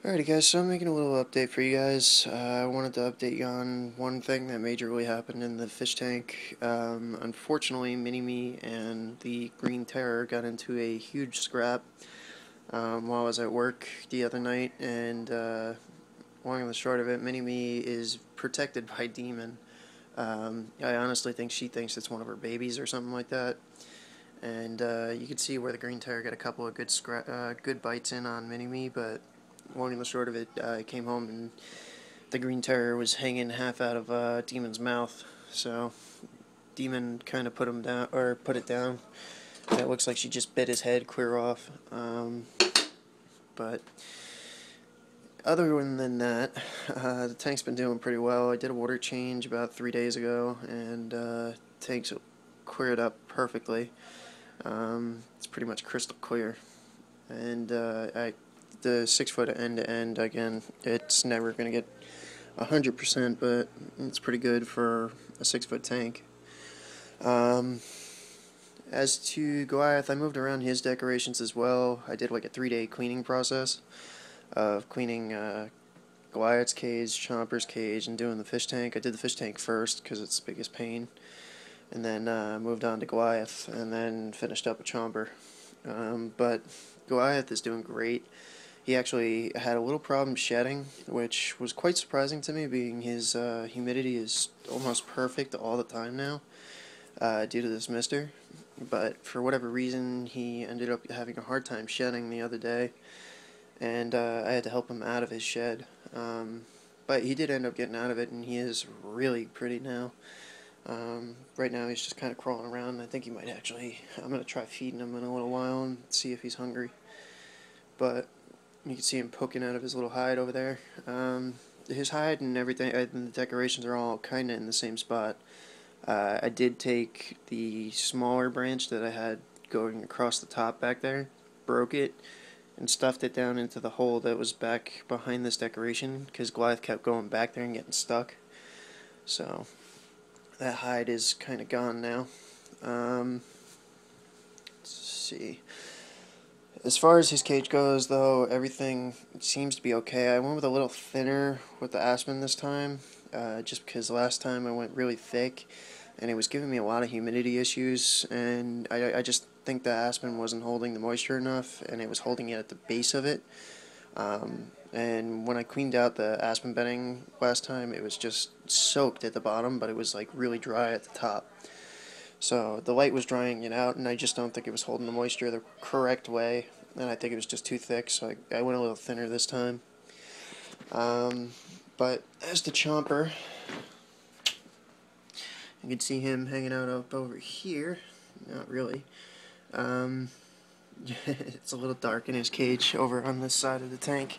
Alrighty guys, so I'm making a little update for you guys. I wanted to update you on one thing that majorly happened in the fish tank. Unfortunately, Mini-Me and the Green Terror got into a huge scrap while I was at work the other night, and long and the short of it, Mini-Me is protected by Demon. I honestly think she thinks it's one of her babies or something like that. And you can see where the Green Terror got a couple of good bites in on Mini-Me, but long and the short of it, I came home and the Green Terror was hanging half out of Demon's mouth. So Demon kind of put him down, or put it down. It looks like she just bit his head clear off. But other than that, the tank's been doing pretty well. I did a water change about 3 days ago, and tank's cleared up perfectly. It's pretty much crystal clear. And the 6 foot end to end, again, it's never going to get 100%, but it's pretty good for a 6 foot tank. As to Goliath, I moved around his decorations as well. I did like a 3 day cleaning process of cleaning Goliath's cage, Chomper's cage, and doing the fish tank. I did the fish tank first because it's the biggest pain, and then moved on to Goliath, and then finished up with Chomper. But Goliath is doing great. He actually had a little problem shedding, which was quite surprising to me, being his humidity is almost perfect all the time now, due to this mister. But for whatever reason, he ended up having a hard time shedding the other day, and I had to help him out of his shed. But he did end up getting out of it, and he is really pretty now. Right now he's just kind of crawling around. I think he might actually, I'm going to try feeding him in a little while and see if he's hungry. But you can see him poking out of his little hide over there. His hide and everything, and the decorations are all kind of in the same spot. I did take the smaller branch that I had going across the top back there, broke it, and stuffed it down into the hole that was back behind this decoration, because Goliath kept going back there and getting stuck. So that hide is kind of gone now. Let's see. As far as his cage goes, though, everything seems to be okay. I went with a little thinner with the Aspen this time, just because last time I went really thick, and it was giving me a lot of humidity issues, and I just think the Aspen wasn't holding the moisture enough, and it was holding it at the base of it. And when I cleaned out the Aspen bedding last time, it was just soaked at the bottom, but it was like really dry at the top. So the light was drying it out, and I just don't think it was holding the moisture the correct way, and I think it was just too thick, so I went a little thinner this time. But as the Chomper, you can see him hanging out up over here. Not really. It's a little dark in his cage over on this side of the tank.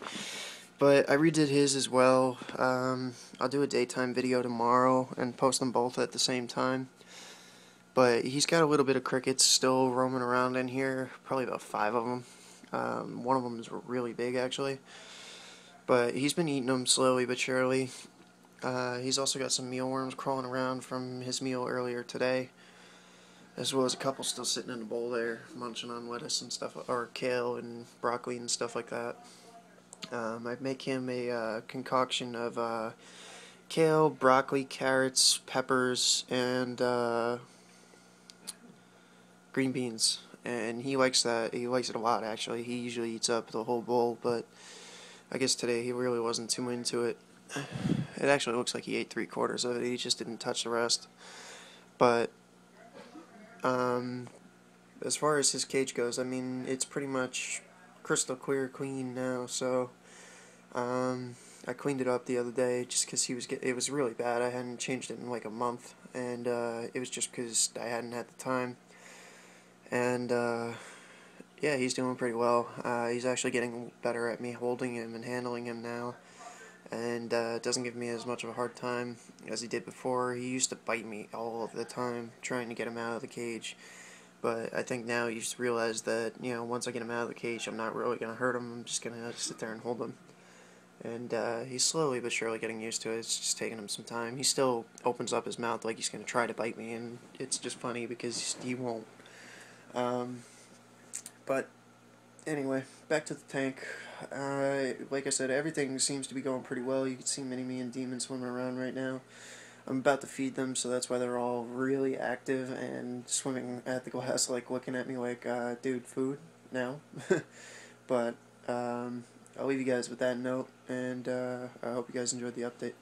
But I redid his as well. I'll do a daytime video tomorrow and post them both at the same time. But he's got a little bit of crickets still roaming around in here, probably about 5 of them. One of them is really big, actually. But he's been eating them slowly but surely. He's also got some mealworms crawling around from his meal earlier today, as well as a couple still sitting in the bowl there, munching on lettuce and stuff, or kale and broccoli and stuff like that. I make him a concoction of kale, broccoli, carrots, peppers, and green beans, and he likes that. He likes it a lot, actually. He usually eats up the whole bowl, but I guess today he really wasn't too into it. It actually looks like he ate 3/4 of it. He just didn't touch the rest. But as far as his cage goes, I mean, it's pretty much crystal clear clean now. So I cleaned it up the other day just because it was really bad. I hadn't changed it in like a month, and it was just because I hadn't had the time. And yeah, he's doing pretty well. He's actually getting better at me holding him and handling him now, and doesn't give me as much of a hard time as he did before. He used to bite me all of the time trying to get him out of the cage, but I think now he's realized that, you know, once I get him out of the cage, I'm not really going to hurt him. I'm just going to sit there and hold him. And he's slowly but surely getting used to it. It's just taking him some time. He still opens up his mouth like he's going to try to bite me, and it's just funny because he won't. But Anyway, back to the tank. Like I said, everything seems to be going pretty well. You can see Mini-Me and Demon swimming around right now. I'm about to feed them, so that's why they're all really active and swimming at the glass, like looking at me like, dude, food now. But I'll leave you guys with that note, and I hope you guys enjoyed the update.